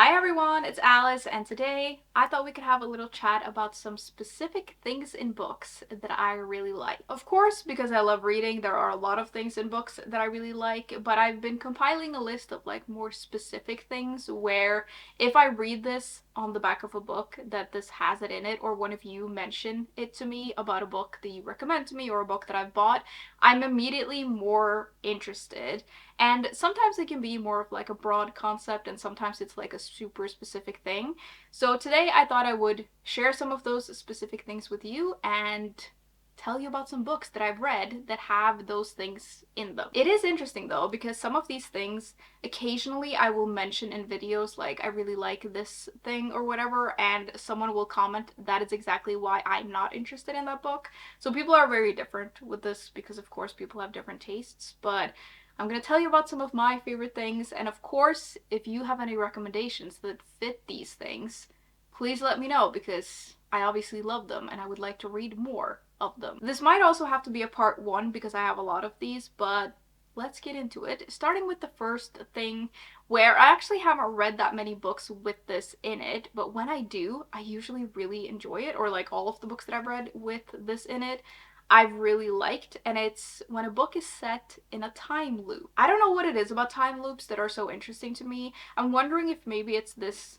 Hi everyone, it's Alice, and today I thought we could have a little chat about some specific things in books that I really like. Of course, because I love reading, there are a lot of things in books that I really like, but I've been compiling a list of like more specific things where if I read this on the back of a book that this has it in it, or one of you mention it to me about a book that you recommend to me or a book that I've bought, I'm immediately more interested. And sometimes it can be more of like a broad concept, and sometimes it's like a super specific thing. So today I thought I would share some of those specific things with you and tell you about some books that I've read that have those things in them. It is interesting though, because some of these things occasionally I will mention in videos, like I really like this thing or whatever, and someone will comment that is exactly why I'm not interested in that book. So people are very different with this because of course people have different tastes, but I'm going to tell you about some of my favorite things, and of course, if you have any recommendations that fit these things, please let me know because I obviously love them and I would like to read more of them. This might also have to be a part one because I have a lot of these, but let's get into it. Starting with the first thing, where I actually haven't read that many books with this in it, but when I do, I usually really enjoy it, or like all of the books that I've read with this in it. I've really liked, and it's when a book is set in a time loop. I don't know what it is about time loops that are so interesting to me. I'm wondering if maybe it's this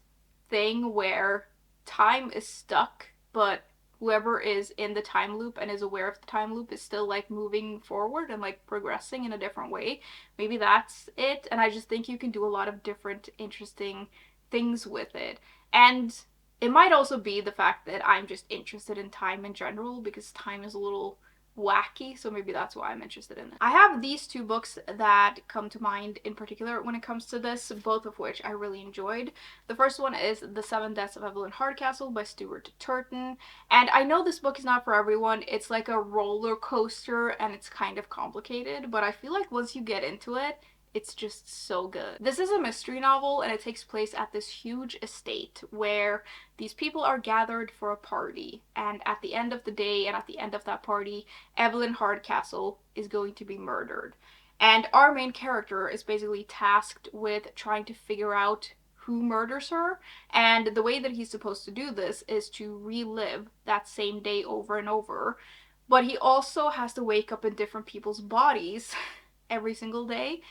thing where time is stuck, but whoever is in the time loop and is aware of the time loop is still like moving forward and like progressing in a different way. Maybe that's it, and I just think you can do a lot of different interesting things with it. And it might also be the fact that I'm just interested in time in general because time is a little wacky, so maybe that's why I'm interested in it. I have these two books that come to mind in particular when it comes to this, both of which I really enjoyed. The first one is The Seven Deaths of Evelyn Hardcastle by Stuart Turton, and I know this book is not for everyone. It's like a roller coaster and it's kind of complicated, but I feel like once you get into it, it's just so good. This is a mystery novel and it takes place at this huge estate where these people are gathered for a party, and at the end of the day and at the end of that party, Evelyn Hardcastle is going to be murdered. And our main character is basically tasked with trying to figure out who murders her, and the way that he's supposed to do this is to relive that same day over and over. But he also has to wake up in different people's bodies every single day,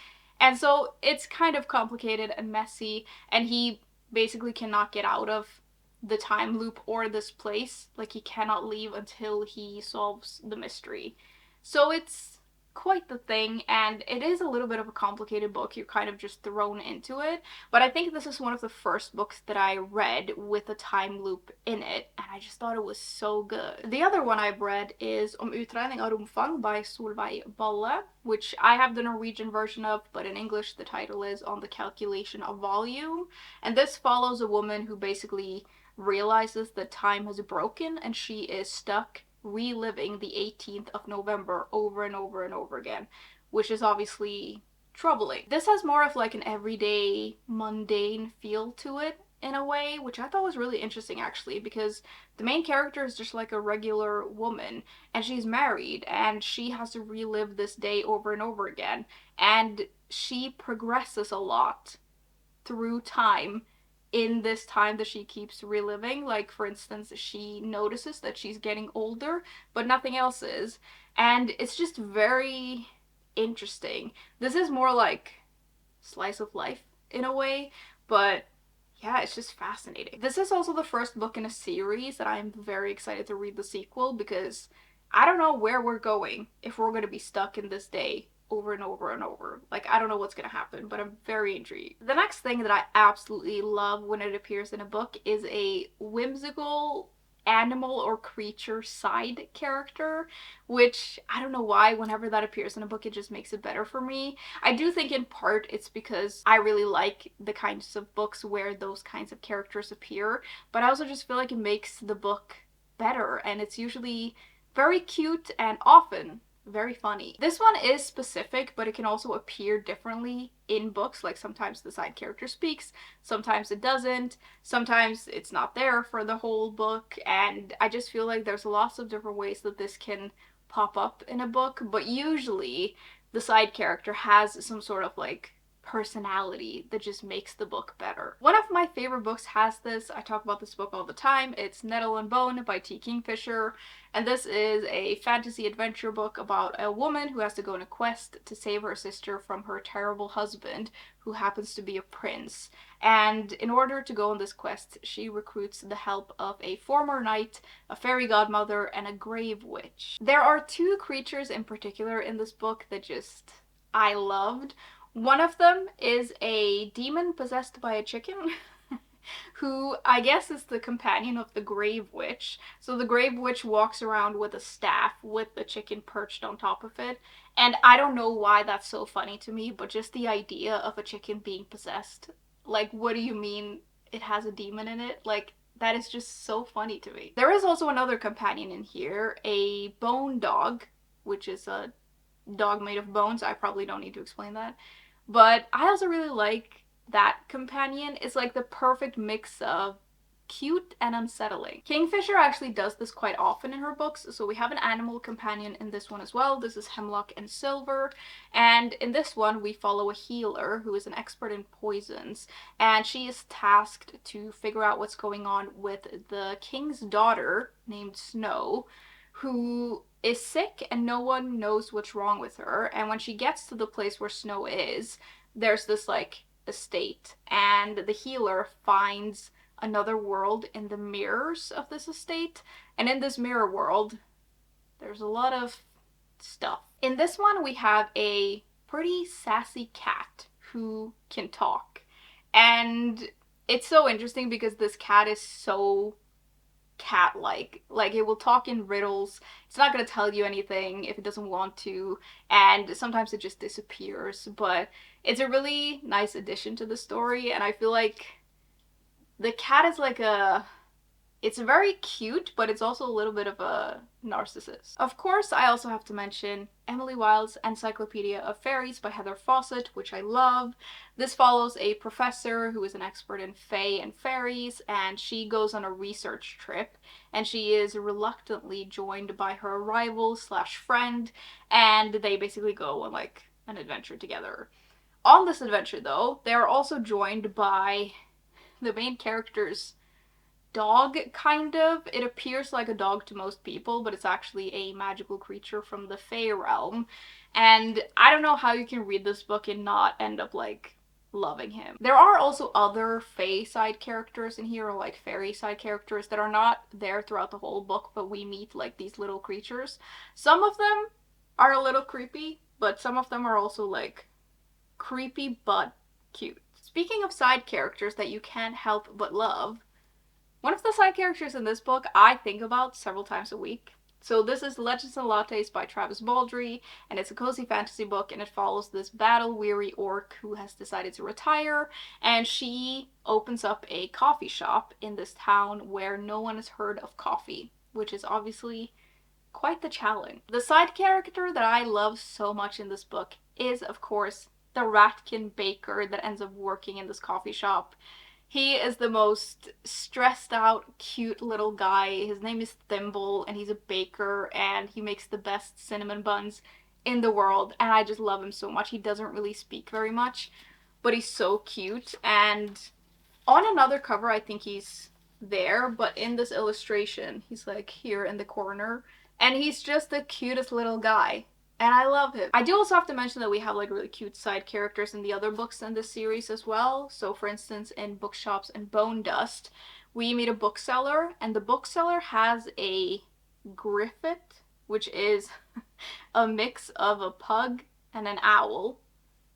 and so it's kind of complicated and messy, and he basically cannot get out of the time loop or this place. Like, he cannot leave until he solves the mystery. So it's quite the thing, and it is a little bit of a complicated book. You're kind of just thrown into it, but I think this is one of the first books that I read with a time loop in it, and I just thought it was so good. The other one I've read is Utregning av Romfang by Solvej Balle, which I have the Norwegian version of, but in English the title is On the Calculation of Volume, and this follows a woman who basically realizes that time has broken and she is stuck reliving the 18th of November over and over and over again, which is obviously troubling. This has more of like an everyday, mundane feel to it in a way, which I thought was really interesting actually, because the main character is just like a regular woman and she's married and she has to relive this day over and over again, and she progresses a lot through time in this time that she keeps reliving. Like, for instance, she notices that she's getting older, but nothing else is. And it's just very interesting. This is more like slice of life in a way, but yeah, it's just fascinating. This is also the first book in a series that I'm very excited to read the sequel, because I don't know where we're going if we're going to be stuck in this day over and over and over. Like, I don't know what's gonna happen, but I'm very intrigued. The next thing that I absolutely love when it appears in a book is a whimsical animal or creature side character, which I don't know why whenever that appears in a book it just makes it better for me. I do think in part it's because I really like the kinds of books where those kinds of characters appear, but I also just feel like it makes the book better, and it's usually very cute and often very funny. This one is specific, but it can also appear differently in books. Like, sometimes the side character speaks, sometimes it doesn't, sometimes it's not there for the whole book, and I just feel like there's lots of different ways that this can pop up in a book, but usually the side character has some sort of like personality that just makes the book better. One of my favorite books has this. I talk about this book all the time. It's Nettle and Bone by T. Kingfisher, and this is a fantasy adventure book about a woman who has to go on a quest to save her sister from her terrible husband, who happens to be a prince. And in order to go on this quest, she recruits the help of a former knight, a fairy godmother, and a grave witch. There are two creatures in particular in this book that just I loved. One of them is a demon possessed by a chicken who I guess is the companion of the grave witch. So the grave witch walks around with a staff with the chicken perched on top of it. And I don't know why that's so funny to me, but just the idea of a chicken being possessed. Like, what do you mean it has a demon in it? Like, that is just so funny to me. There is also another companion in here, a bone dog, which is a dog made of bones. I probably don't need to explain that. But I also really like that companion. It's like the perfect mix of cute and unsettling. Kingfisher actually does this quite often in her books, so we have an animal companion in this one as well. This is Hemlock and Silver, and in this one we follow a healer who is an expert in poisons, and she is tasked to figure out what's going on with the king's daughter named Snow, who is sick and no one knows what's wrong with her. And when she gets to the place where Snow is, there's this like estate, and the healer finds another world in the mirrors of this estate, and in this mirror world there's a lot of stuff. In this one we have a pretty sassy cat who can talk, and it's so interesting because this cat is so cat-like. Like, it will talk in riddles. It's not going to tell you anything if it doesn't want to, and sometimes it just disappears, but it's a really nice addition to the story. And I feel like the cat is like it's very cute, but it's also a little bit of a narcissist. Of course, I also have to mention Emily Wilde's Encyclopaedia of Faeries by Heather Fawcett, which I love. This follows a professor who is an expert in fae and fairies, and she goes on a research trip, and she is reluctantly joined by her rival slash friend, and they basically go on like an adventure together. On this adventure though, they are also joined by the main character's dog, kind of. It appears like a dog to most people, but it's actually a magical creature from the Fae realm. And I don't know how you can read this book and not end up like loving him. There are also other Fae side characters in here, or like fairy side characters that are not there throughout the whole book, but we meet like these little creatures. Some of them are a little creepy, but some of them are also like creepy but cute. Speaking of side characters that you can't help but love, one of the side characters in this book I think about several times a week. So this is Legends and Lattes by Travis Baldree, and it's a cozy fantasy book, and it follows this battle-weary orc who has decided to retire, and she opens up a coffee shop in this town where no one has heard of coffee, which is obviously quite the challenge. The side character that I love so much in this book is, of course, the ratkin baker that ends up working in this coffee shop. He is the most stressed out, cute little guy. His name is Thimble, and he's a baker, and he makes the best cinnamon buns in the world, and I just love him so much. He doesn't really speak very much, but he's so cute. And on another cover, I think he's there, but in this illustration, he's like here in the corner, and he's just the cutest little guy. And I love him. I do also have to mention that we have like really cute side characters in the other books in this series as well. So for instance, in Bookshops and Bonedust, we meet a bookseller, and the bookseller has a griffet, which is a mix of a pug and an owl,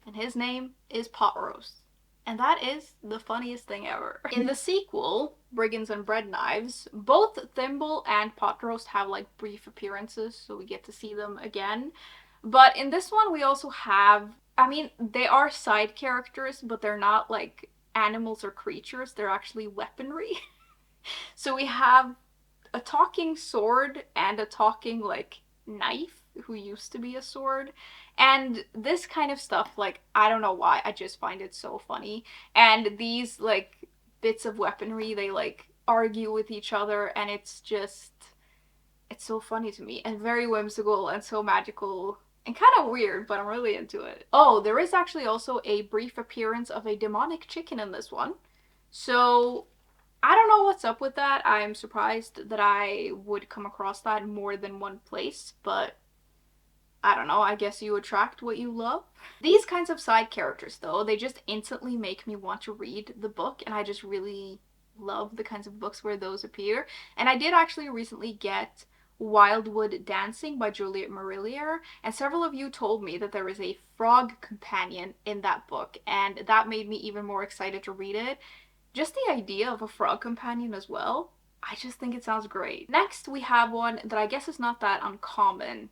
and his name is Pot Roast. And that is the funniest thing ever. In the sequel, Brigands and Breaknives, both Thimble and Pot Roast have like brief appearances, so we get to see them again. But in this one we also have, I mean, they are side characters, but they're not like animals or creatures, they're actually weaponry. So we have a talking sword and a talking like knife, who used to be a sword. And this kind of stuff, like, I don't know why, I just find it so funny. And these like bits of weaponry, they like argue with each other, and it's so funny to me and very whimsical and so magical and kind of weird, but I'm really into it. Oh, there is actually also a brief appearance of a demonic chicken in this one. So I don't know what's up with that. I'm surprised that I would come across that in more than one place, but I don't know, I guess you attract what you love. These kinds of side characters, though, they just instantly make me want to read the book, and I just really love the kinds of books where those appear. And I did actually recently get Wildwood Dancing by Juliet Marillier, and several of you told me that there is a frog companion in that book, and that made me even more excited to read it. Just the idea of a frog companion as well, I just think it sounds great. Next, we have one that I guess is not that uncommon.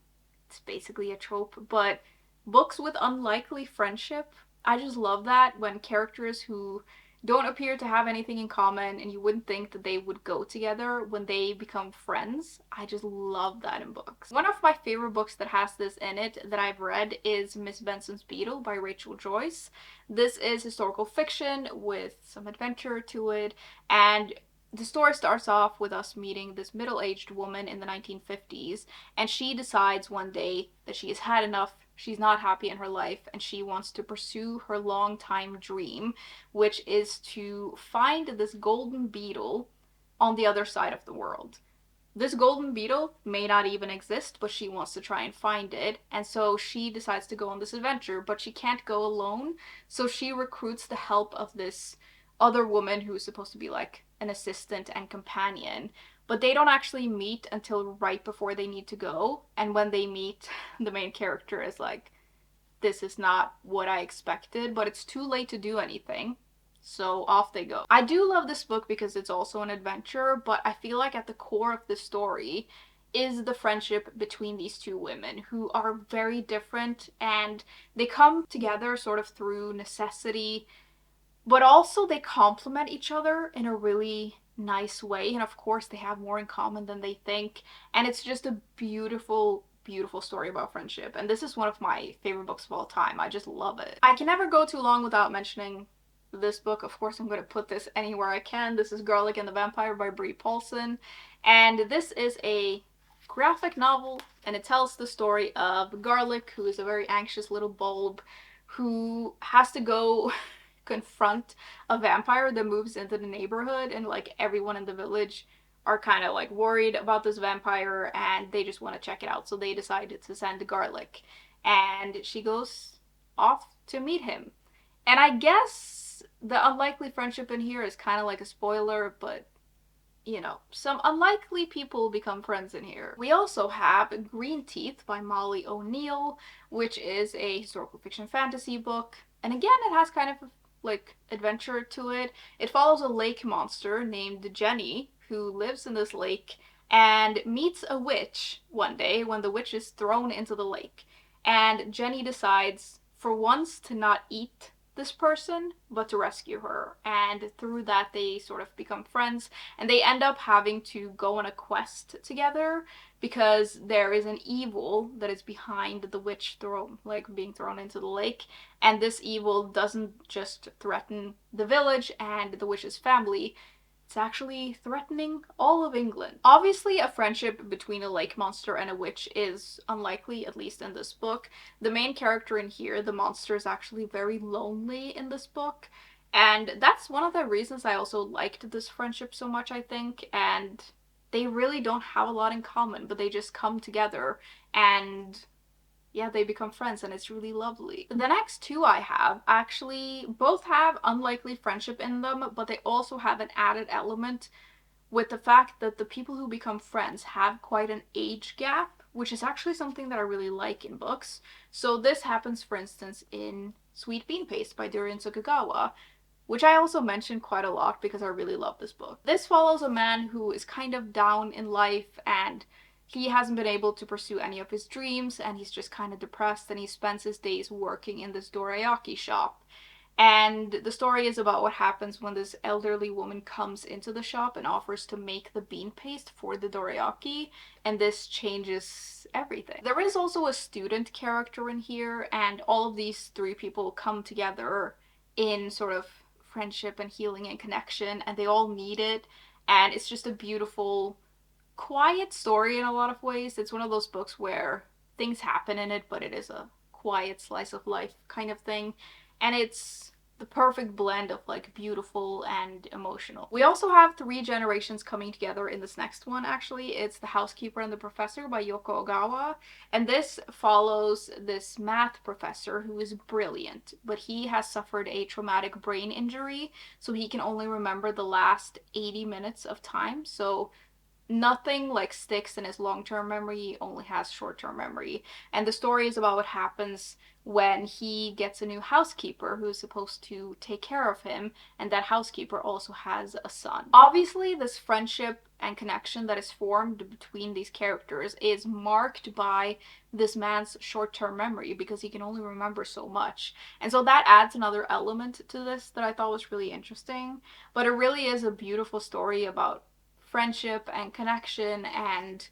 It's basically a trope, but books with unlikely friendship. I just love that when characters who don't appear to have anything in common and you wouldn't think that they would go together when they become friends. I just love that in books. One of my favorite books that has this in it that I've read is Miss Benson's Beetle by Rachel Joyce. This is historical fiction with some adventure to it, and the story starts off with us meeting this middle-aged woman in the 1950s, and she decides one day that she has had enough. She's not happy in her life, and she wants to pursue her long-time dream, which is to find this golden beetle on the other side of the world. This golden beetle may not even exist, but she wants to try and find it, and so she decides to go on this adventure, but she can't go alone, so she recruits the help of this other woman who is supposed to be like an assistant and companion. But they don't actually meet until right before they need to go, and when they meet, the main character is like, this is not what I expected, but it's too late to do anything. So off they go. I do love this book because it's also an adventure, but I feel like at the core of the story is the friendship between these two women who are very different, and they come together sort of through necessity, but also they complement each other in a really nice way. And of course, they have more in common than they think. And it's just a beautiful, beautiful story about friendship. And this is one of my favorite books of all time. I just love it. I can never go too long without mentioning this book. Of course, I'm going to put this anywhere I can. This is Garlic and the Vampire by Bree Paulsen. And this is a graphic novel, and it tells the story of Garlic, who is a very anxious little bulb who has to go confront a vampire that moves into the neighborhood, and like everyone in the village are kind of like worried about this vampire and they just want to check it out, so they decided to send Garlic, and she goes off to meet him. And I guess the unlikely friendship in here is kind of like a spoiler, but you know, some unlikely people become friends in here. We also have Greenteeth by Molly O'Neill, which is a historical fiction fantasy book. And again, it has kind of like adventure to it. It follows a lake monster named Jenny who lives in this lake and meets a witch one day when the witch is thrown into the lake. And Jenny decides for once to not eat this person, but to rescue her. And through that, they sort of become friends, and they end up having to go on a quest together because there is an evil that is behind the witch being thrown into the lake. And this evil doesn't just threaten the village and the witch's family, it's actually threatening all of England. Obviously, a friendship between a lake monster and a witch is unlikely, at least in this book. The main character in here, the monster, is actually very lonely in this book. And that's one of the reasons I also liked this friendship so much, I think. And they really don't have a lot in common, but they just come together and yeah, they become friends, and it's really lovely. The next two I have actually both have unlikely friendship in them, but they also have an added element with the fact that the people who become friends have quite an age gap, which is actually something that I really like in books. So this happens, for instance, in Sweet Bean Paste by Durian, which I also mention quite a lot because I really love this book. This follows a man who is kind of down in life, and he hasn't been able to pursue any of his dreams, and he's just kind of depressed, and he spends his days working in this dorayaki shop. And the story is about what happens when this elderly woman comes into the shop and offers to make the bean paste for the dorayaki, and this changes everything. There is also a student character in here, and all of these three people come together in sort of friendship and healing and connection, and they all need it, and it's just a beautiful, quiet story in a lot of ways. It's one of those books where things happen in it, but it is a quiet slice of life kind of thing. And it's the perfect blend of like beautiful and emotional. We also have three generations coming together in this next one, actually. It's The Housekeeper and the Professor by Yoko Ogawa. And this follows this math professor who is brilliant, but he has suffered a traumatic brain injury, so he can only remember the last 80 minutes of time. So nothing like sticks in his long-term memory, he only has short-term memory. And the story is about what happens when he gets a new housekeeper who's supposed to take care of him, and that housekeeper also has a son. Obviously, this friendship and connection that is formed between these characters is marked by this man's short-term memory because he can only remember so much. And so that adds another element to this that I thought was really interesting. But it really is a beautiful story about friendship and connection, and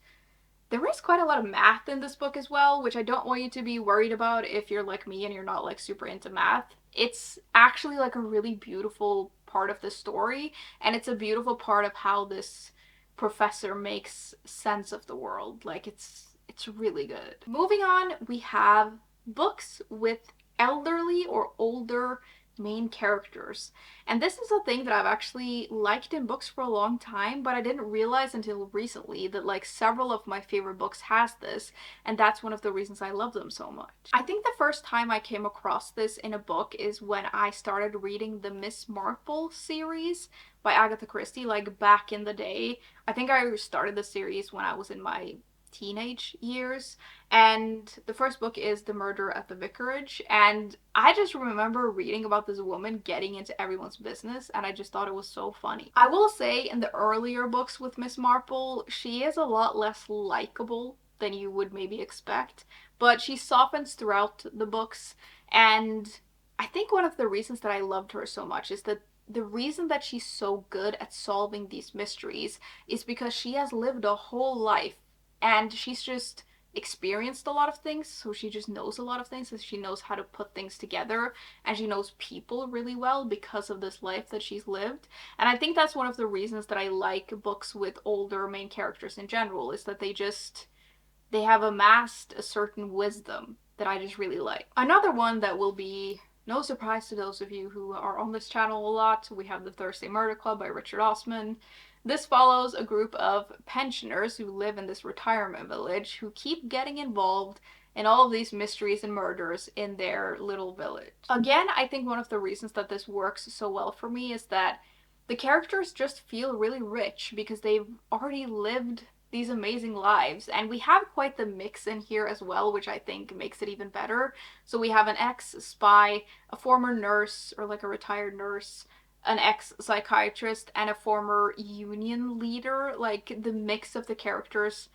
there is quite a lot of math in this book as well, which I don't want you to be worried about if you're like me and you're not like super into math. It's actually like a really beautiful part of the story, and it's a beautiful part of how this professor makes sense of the world. Like it's really good. Moving on, we have books with elderly or older main characters. And this is a thing that I've actually liked in books for a long time, but I didn't realize until recently that like several of my favorite books has this, and that's one of the reasons I love them so much. I think the first time I came across this in a book is when I started reading the Miss Marple series by Agatha Christie, like back in the day. I think I started the series when I was in my teenage years, and the first book is The Murder at the Vicarage, and I just remember reading about this woman getting into everyone's business, and I just thought it was so funny. I will say in the earlier books with Miss Marple, she is a lot less likable than you would maybe expect, but she softens throughout the books, and I think one of the reasons that I loved her so much is that the reason that she's so good at solving these mysteries is because she has lived a whole life, and she's just experienced a lot of things, so she just knows a lot of things, and she knows how to put things together, and she knows people really well because of this life that she's lived. And I think that's one of the reasons that I like books with older main characters in general, is that they have amassed a certain wisdom that I just really like. Another one that will be no surprise to those of you who are on this channel a lot, we have The Thursday Murder Club by Richard Osman. This follows a group of pensioners who live in this retirement village who keep getting involved in all of these mysteries and murders in their little village. Again, I think one of the reasons that this works so well for me is that the characters just feel really rich because they've already lived these amazing lives, and we have quite the mix in here as well, which I think makes it even better. So we have an ex-spy, a former nurse or like a retired nurse, an ex-psychiatrist, and a former union leader. Like the mix of the characters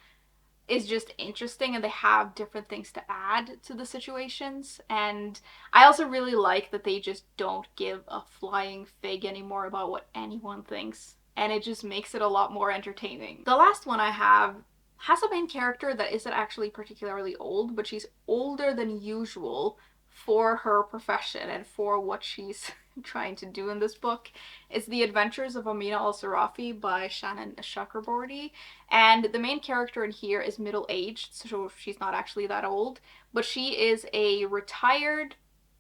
is just interesting, and they have different things to add to the situations. And I also really like that they just don't give a flying fig anymore about what anyone thinks, and it just makes it a lot more entertaining. The last one I have has a main character that isn't actually particularly old, but she's older than usual for her profession and for what she's trying to do in this book. It's The Adventures of Amina Al-Sirafi by Shannon Chakraborty, and the main character in here is middle-aged, so she's not actually that old, but she is a retired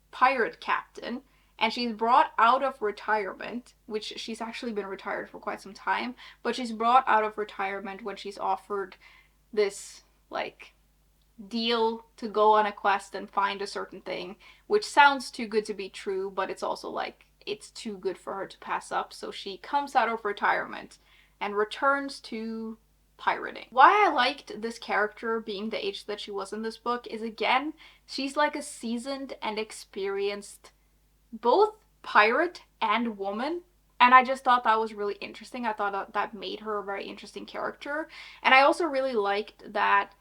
pirate captain, and she's brought out of retirement, which she's actually been retired for quite some time, but she's brought out of retirement when she's offered this, like, deal to go on a quest and find a certain thing, which sounds too good to be true, but it's also like it's too good for her to pass up. So she comes out of retirement and returns to pirating. Why I liked this character being the age that she was in this book is, again, she's like a seasoned and experienced both pirate and woman, and I just thought that was really interesting. I thought that made her a very interesting character, and I also really liked that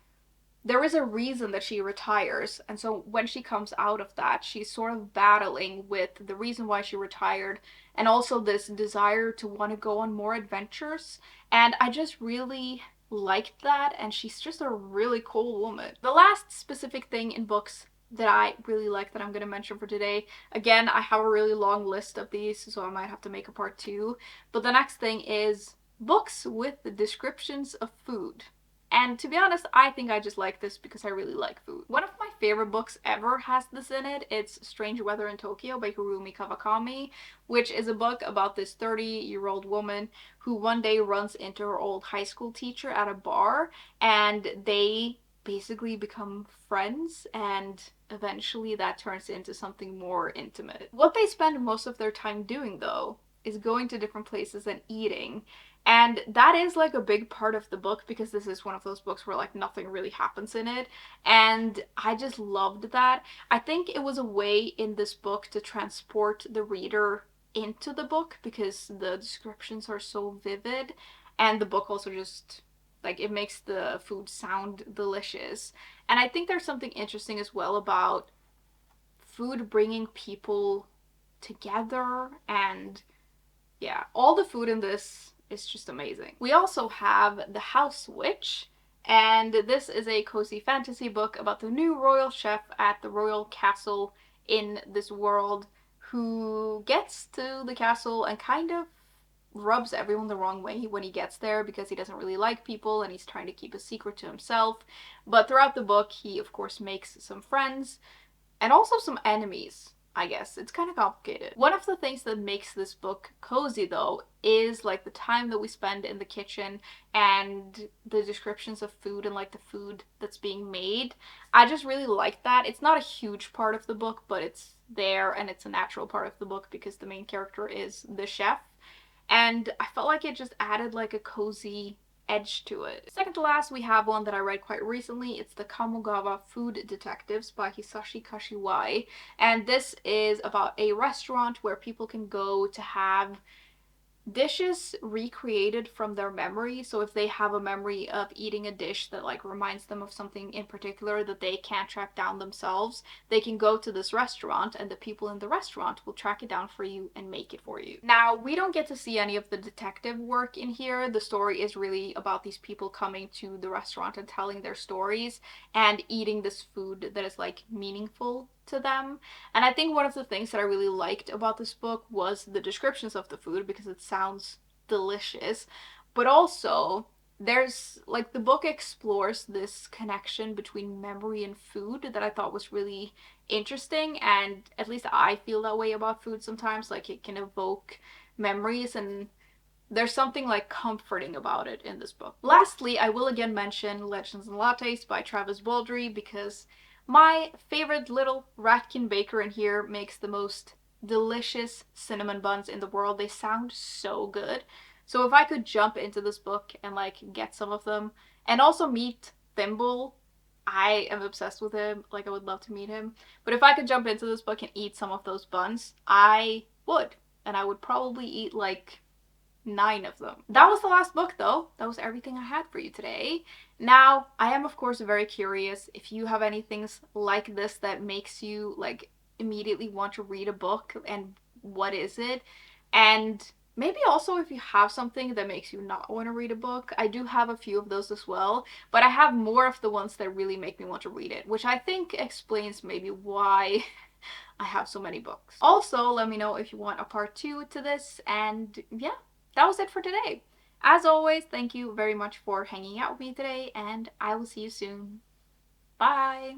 there is a reason that she retires, and so when she comes out of that, she's sort of battling with the reason why she retired, and also this desire to want to go on more adventures, and I just really liked that, and she's just a really cool woman. The last specific thing in books that I really like that I'm going to mention for today, again, I have a really long list of these, so I might have to make a part 2, but the next thing is books with the descriptions of food. And to be honest, I think I just like this because I really like food. One of my favorite books ever has this in it. It's Strange Weather in Tokyo by Harumi Kawakami, which is a book about this 30-year-old woman who one day runs into her old high school teacher at a bar, and they basically become friends, and eventually that turns into something more intimate. What they spend most of their time doing, though, is going to different places and eating. And that is like a big part of the book because this is one of those books where like nothing really happens in it. And I just loved that. I think it was a way in this book to transport the reader into the book because the descriptions are so vivid, and the book also just like it makes the food sound delicious. And I think there's something interesting as well about food bringing people together, and yeah, all the food in this is just amazing. We also have The House Witch, and this is a cozy fantasy book about the new royal chef at the royal castle in this world who gets to the castle and kind of rubs everyone the wrong way when he gets there because he doesn't really like people and he's trying to keep a secret to himself. But throughout the book, he of course makes some friends and also some enemies. I guess it's kind of complicated. One of the things that makes this book cozy though is like the time that we spend in the kitchen and the descriptions of food and like the food that's being made. I just really like that. It's not a huge part of the book, but it's there and it's a natural part of the book because the main character is the chef. And I felt like it just added like a cozy edge to it. Second to last, we have one that I read quite recently. It's the Kamogawa Food Detectives by Hisashi Kashiwai. And this is about a restaurant where people can go to have dishes recreated from their memory. So if they have a memory of eating a dish that like reminds them of something in particular that they can't track down themselves, they can go to this restaurant and the people in the restaurant will track it down for you and make it for you. Now, we don't get to see any of the detective work in here. The story is really about these people coming to the restaurant and telling their stories and eating this food that is like meaningful to them. And I think one of the things that I really liked about this book was the descriptions of the food because it sounds delicious, but also there's like the book explores this connection between memory and food that I thought was really interesting, and at least I feel that way about food sometimes. Like it can evoke memories, and there's something like comforting about it in this book. Lastly, I will again mention Legends and Lattes by Travis Baldree because my favorite little ratkin baker in here makes the most delicious cinnamon buns in the world. They sound so good. So if I could jump into this book and like get some of them and also meet Thimble, I am obsessed with him. Like I would love to meet him. But if I could jump into this book and eat some of those buns, I would. And I would probably eat like 9 of them. That was the last book though. That was everything I had for you today. Now, I am of course very curious if you have any things like this that makes you like immediately want to read a book, and what is it? And maybe also if you have something that makes you not want to read a book. I do have a few of those as well, but I have more of the ones that really make me want to read it, which I think explains maybe why I have so many books. Also, let me know if you want a part 2 to this, and yeah, that was it for today. As always, thank you very much for hanging out with me today, and I will see you soon. Bye!